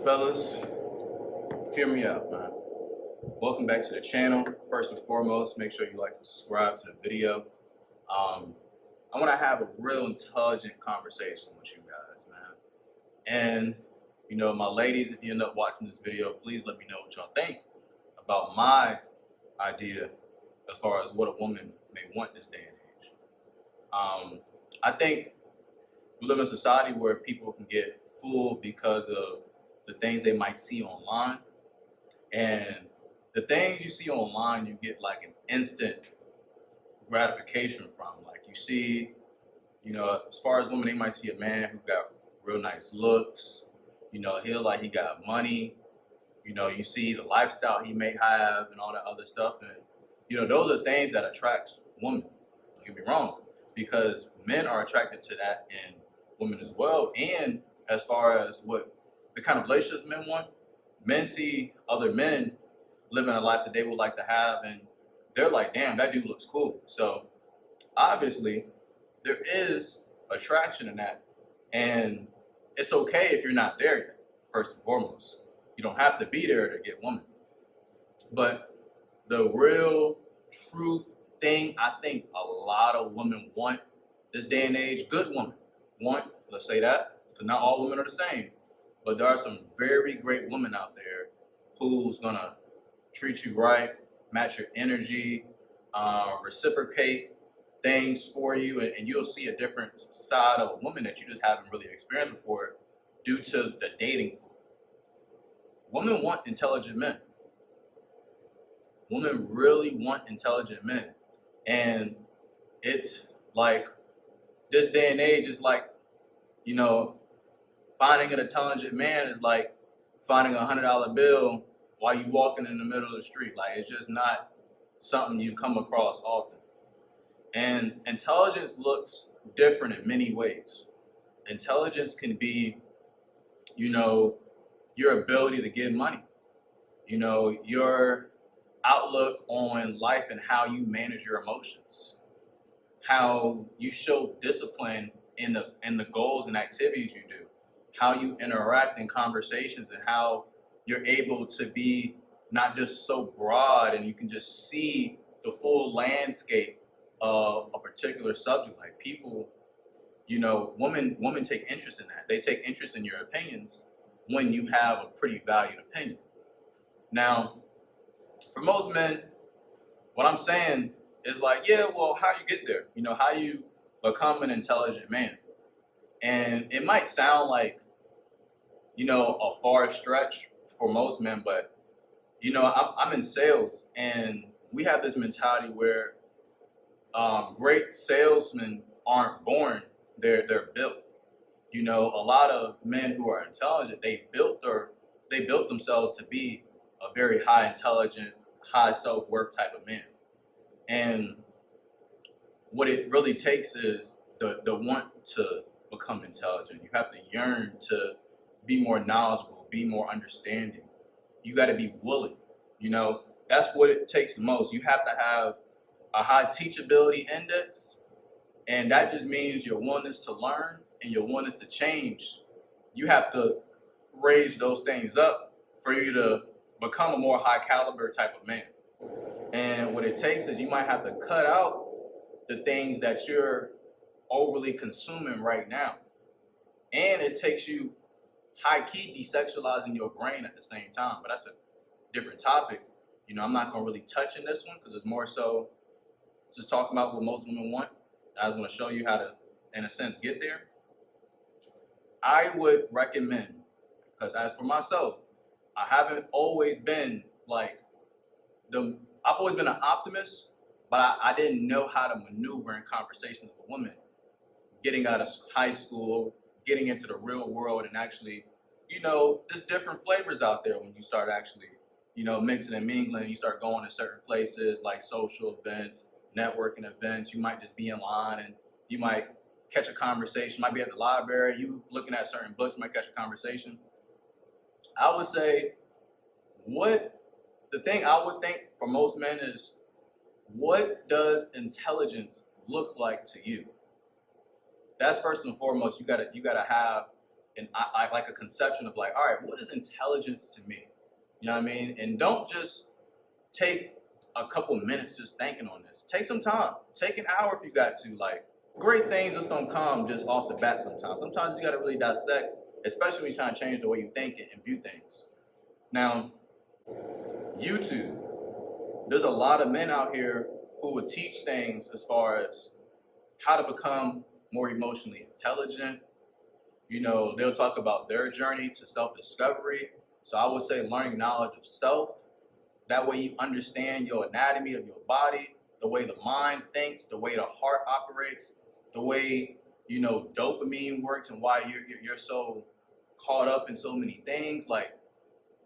Fellas, hear me out, man. Welcome back to the channel. First and foremost, make sure you like and subscribe to the video. Um, I want to have a real intelligent conversation with you guys, man. And, my ladies, if you end up watching this video, please let me know what y'all think about my idea as far as what a woman may want this day and age. I think we live in a society where people can get fooled because of the things they might see online. And the things you see online, you get like an instant gratification from. Like you see, as far as women, they might see a man who got real nice looks. He got money. You see the lifestyle he may have and all that other stuff. And, those are things that attracts women. Don't get me wrong, because men are attracted to that in women as well. And as far as what the kind of relationships men want, men see other men living a life that they would like to have, and they're like, damn, that dude looks cool. So obviously there is attraction in that, and it's okay if you're not there yet. First and foremost, you don't have to be there to get women. But the real true thing I think a lot of women want this day and age, good women want, let's say that, because not all women are the same, but there are some very great women out there who's gonna treat you right, match your energy, reciprocate things for you, and you'll see a different side of a woman that you just haven't really experienced before due to the dating pool. Women want intelligent men. Women really want intelligent men. And it's like, this day and age is like, finding an intelligent man is like finding $100 bill while you walking in the middle of the street. Like, it's just not something you come across often. And intelligence looks different in many ways. Intelligence can be, your ability to get money, your outlook on life and how you manage your emotions, how you show discipline in the goals and activities you do, how you interact in conversations, and how you're able to be not just so broad and you can just see the full landscape of a particular subject. Like people, women take interest in that. They take interest in your opinions when you have a pretty valued opinion. Now, for most men, what I'm saying is like, yeah, well, how you get there? How you become an intelligent man. And it might sound like, a far stretch for most men, but, I'm in sales, and we have this mentality where great salesmen aren't born, they're built. A lot of men who are intelligent, they built themselves to be a very high intelligent, high self-worth type of man. And what it really takes is the want to become intelligent. You have to yearn to be more knowledgeable, be more understanding. You got to be willing. That's what it takes the most. You have to have a high teachability index, and that just means your willingness to learn and your willingness to change. You have to raise those things up for you to become a more high caliber type of man. And what it takes is you might have to cut out the things that you're overly consuming right now. And it takes you high-key desexualizing your brain at the same time. But that's a different topic. I'm not going to really touch in this one because it's more so just talking about what most women want. I was going to show you how to, in a sense, get there. I would recommend, because as for myself, I haven't always been like I've always been an optimist, but I didn't know how to maneuver in conversations with women. Getting out of high school, getting into the real world, and actually, there's different flavors out there when you start actually, mixing and mingling. You start going to certain places like social events, networking events. You might just be in line and you might catch a conversation. You might be at the library, you looking at certain books, you might catch a conversation. I would say the thing I would think for most men is, what does intelligence look like to you? That's first and foremost. You gotta have I like a conception of like, all right, what is intelligence to me? You know what I mean? And don't just take a couple minutes just thinking on this. Take some time. Take an hour if you got to. Like, great things just don't come just off the bat sometimes. Sometimes you got to really dissect, especially when you're trying to change the way you think and view things. Now, YouTube, there's a lot of men out here who would teach things as far as how to become more emotionally intelligent. You know, they'll talk about their journey to self-discovery. So I would say learning knowledge of self. That way you understand your anatomy of your body, the way the mind thinks, the way the heart operates, the way, you know, dopamine works and why you're so caught up in so many things. Like,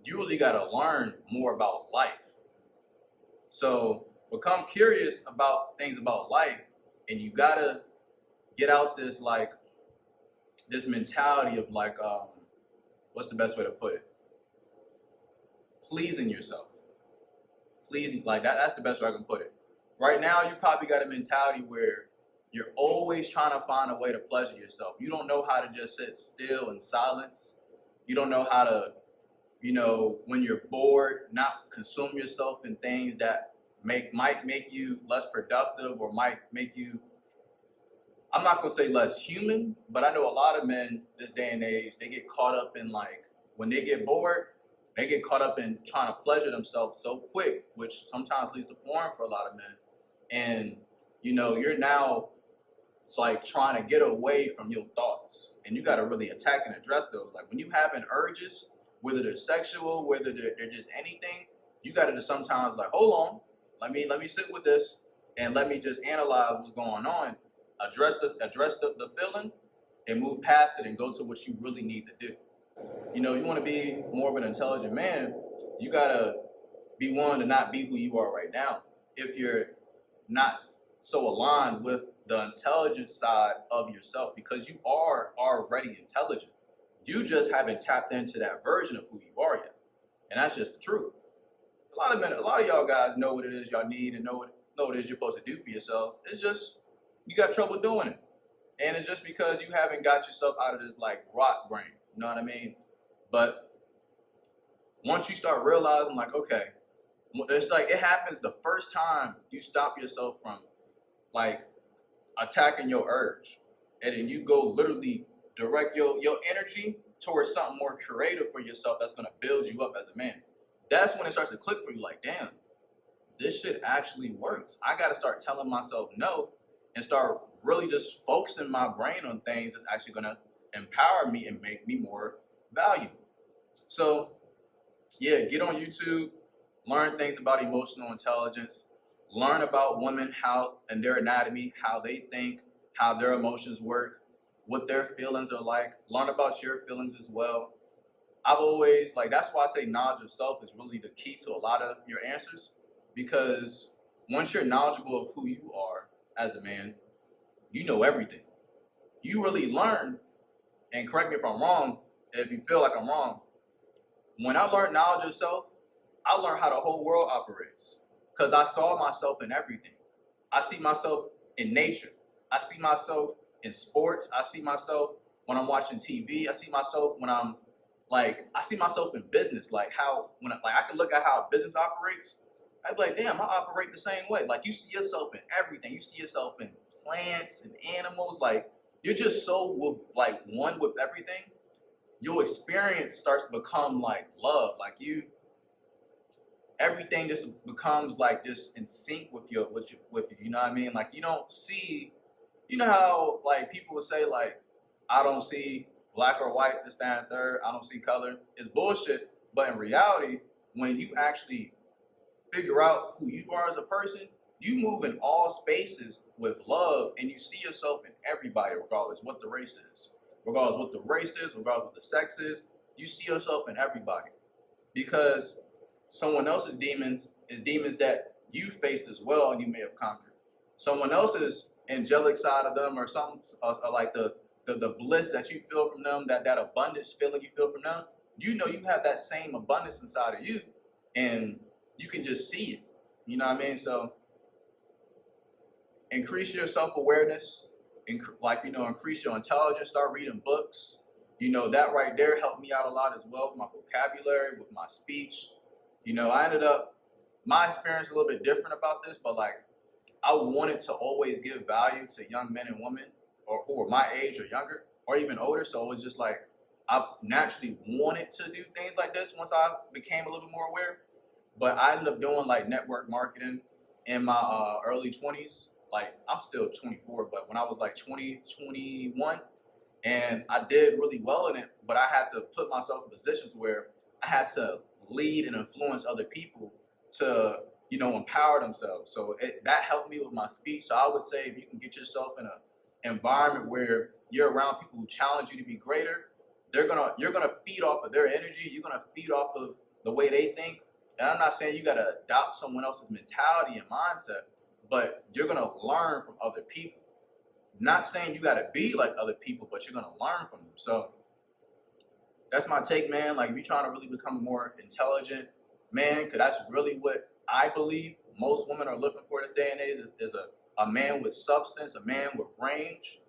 you really got to learn more about life. So become curious about things about life, and you got to get out this like this mentality of like what's the best way to put it? Pleasing yourself. Pleasing, like that's the best way I can put it. Right now, you probably got a mentality where you're always trying to find a way to pleasure yourself. You don't know how to just sit still in silence. You don't know how to, you know, when you're bored, not consume yourself in things that might make you less productive or might make you, I'm not gonna say less human, but I know a lot of men this day and age, they get caught up in like, when they get bored, they get caught up in trying to pleasure themselves so quick, which sometimes leads to porn for a lot of men. And, you know, you're now, it's like trying to get away from your thoughts. And you got to really attack and address those. Like when you having urges, whether they're sexual, whether they're just anything, you got to just sometimes like, hold on, let me sit with this and let me just analyze what's going on, address the feeling and move past it and go to what you really need to do. You know, you want to be more of an intelligent man, you got to be willing to not be who you are right now. If you're not so aligned with the intelligent side of yourself, because you are already intelligent. You just haven't tapped into that version of who you are yet. And that's just the truth. A lot of y'all guys know what it is y'all need and know what it is you're supposed to do for yourselves. It's just you got trouble doing it. And it's just because you haven't got yourself out of this like rock brain. You know what I mean? But once you start realizing like, okay, it's like it happens the first time you stop yourself from like attacking your urge, and then you go literally direct your energy towards something more creative for yourself that's going to build you up as a man. That's when it starts to click for you, like, damn, this shit actually works. I got to start telling myself no and start really just focusing my brain on things that's actually going to empower me and make me more valuable. So yeah, get on YouTube, learn things about emotional intelligence, learn about women, how and their anatomy, how they think, how their emotions work, what their feelings are like. Learn about your feelings as well. I've always, like, that's why I say knowledge of self is really the key to a lot of your answers, because once you're knowledgeable of who you are as a man, you know everything. You really learn, and correct me if I'm wrong, if you feel like I'm wrong, when I learned knowledge of self, I learned how the whole world operates, because I saw myself in everything. I see myself in nature. I see myself in sports. I see myself when I'm watching TV. I see myself when I'm like, I see myself in business. Like how, when I can look at how a business operates, I'd be like, damn, I operate the same way. Like you see yourself in everything. You see yourself in plants and animals. Like you're just so like one with everything. Your experience starts to become like love. Like everything just becomes like just in sync with you. You know what I mean? Like you don't see, you know how like people would say like, I don't see black or white, this, that, and third. I don't see color. It's bullshit. But in reality, when you actually figure out who you are as a person, you move in all spaces with love, and you see yourself in everybody, regardless what the race is. Regardless what the race is, regardless what the sex is, you see yourself in everybody. Because someone else's demons is demons that you faced as well and you may have conquered. Someone else's angelic side of them or something, or like the bliss that you feel from them, that abundance feeling you feel from them, you know you have that same abundance inside of you and you can just see it. You know what I mean? So increase your self-awareness, increase your intelligence, start reading books, You know, that right there helped me out a lot as well with my vocabulary, with my speech. You know, I ended up, my experience a little bit different about this, but like I wanted to always give value to young men and women or who were my age or younger or even older. So it was just like I naturally wanted to do things like this once I became a little more aware. But I ended up doing like network marketing in my early 20s. Like I'm still 24, but when I was like 20, 21, and I did really well in it, but I had to put myself in positions where I had to lead and influence other people to, you know, empower themselves. So that helped me with my speech. So I would say if you can get yourself in an environment where you're around people who challenge you to be greater, you're gonna feed off of their energy. You're gonna feed off of the way they think. And I'm not saying you gotta adopt someone else's mentality and mindset, but you're gonna learn from other people. Not saying you gotta be like other people, but you're gonna learn from them. So that's my take, man. Like if you're trying to really become a more intelligent man, because that's really what I believe most women are looking for this day and age is a man with substance, a man with range.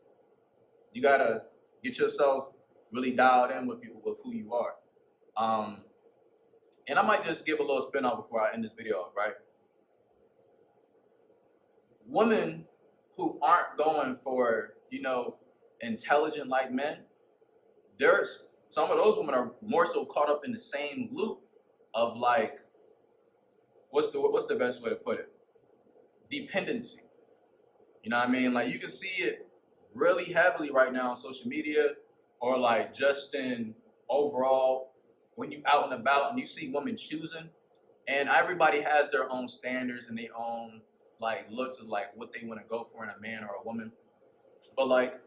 You gotta get yourself really dialed in with who you are. Um, and I might just give a little spin off before I end this video off, right? Women who aren't going for, you know, intelligent like men, there's some of those women are more so caught up in the same loop of like, what's the best way to put it? Dependency. You know what I mean? Like you can see it really heavily right now on social media or like just in overall when you out and about and you see women choosing, and everybody has their own standards and their own like looks of like what they want to go for in a man or a woman. But like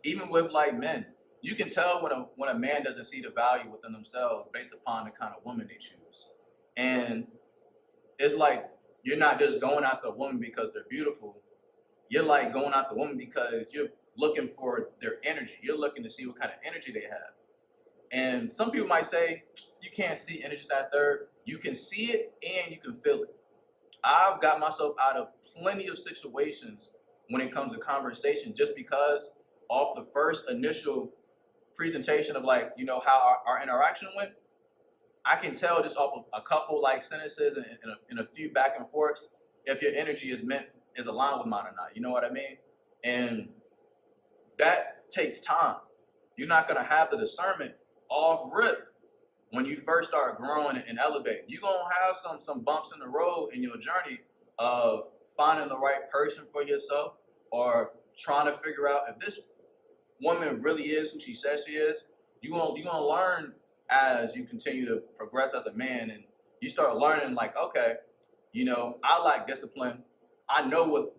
even with like men, you can tell when a man doesn't see the value within themselves based upon the kind of woman they choose. And it's like you're not just going after a woman because they're beautiful. You're like going after a woman because you're looking for their energy. You're looking to see what kind of energy they have. And some people might say you can't see energies that third. You can see it and you can feel it. I've got myself out of plenty of situations when it comes to conversation just because off the first initial presentation of like, you know, how our interaction went, I can tell just off of a couple like sentences and a few back and forths if your energy is aligned with mine or not. You know what I mean? And that takes time. You're not gonna have the discernment off rip when you first start growing and elevating. You're gonna have some bumps in the road in your journey of finding the right person for yourself or trying to figure out if this woman really is who she says she is. You're gonna learn as you continue to progress as a man, and you start learning like, okay, you know, I lack discipline. I know what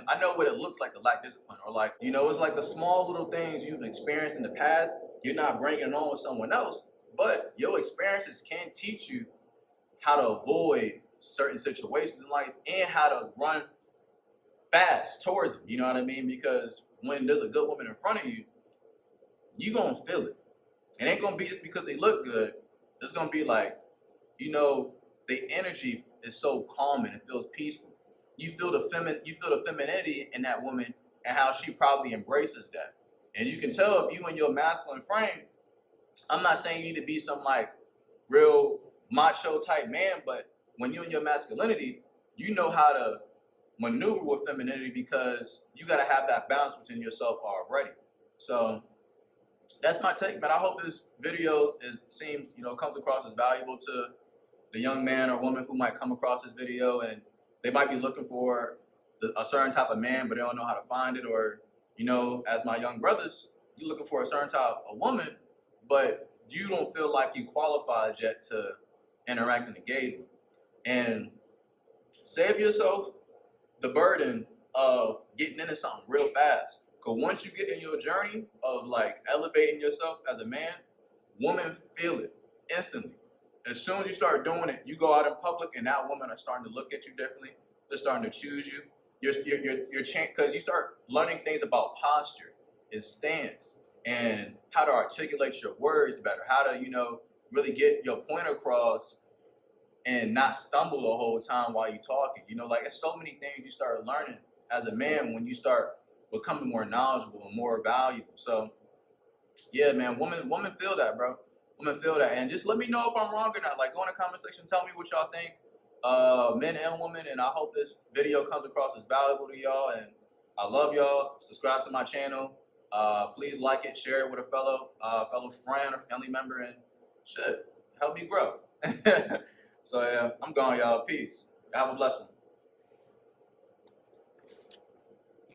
I know what it looks like to lack discipline, or like, you know, it's like the small little things you've experienced in the past. You're not bringing it on with someone else, but your experiences can teach you how to avoid certain situations in life and how to run fast towards them. You know what I mean? Because when there's a good woman in front of you, you're gonna feel it. It ain't gonna be just because they look good. It's gonna be like, you know, the energy is so calm and it feels peaceful. You feel the femininity in that woman and how she probably embraces that. And you can tell if you in your masculine frame, I'm not saying you need to be some like real macho type man, but when you're in your masculinity, you know how to maneuver with femininity because you got to have that balance within yourself already. So that's my take, man. I hope this video comes across as valuable to the young man or woman who might come across this video, and they might be looking for a certain type of man, but they don't know how to find it. Or, you know, as my young brothers, you're looking for a certain type of woman, but you don't feel like you qualified yet to interact and engage with. And save yourself the burden of getting into something real fast. Because once you get in your journey of like elevating yourself as a man, women feel it instantly. As soon as you start doing it, you go out in public and now women are starting to look at you differently. They're starting to choose you. Because you start learning things about posture and stance and how to articulate your words better, how to, you know, really get your point across and not stumble the whole time while you're talking. You know, like there's so many things you start learning as a man when you start becoming more knowledgeable and more valuable. So Yeah, man, women feel that, bro. Women feel that, and just let me know if I'm wrong or not. Like, go in the comment section, tell me what y'all think, men and women, and I hope this video comes across as valuable to y'all. And I love y'all. Subscribe to my channel. Please like it, share it with a fellow friend or family member, and shit, help me grow. So yeah, I'm going, y'all. Peace. Have a blessed one.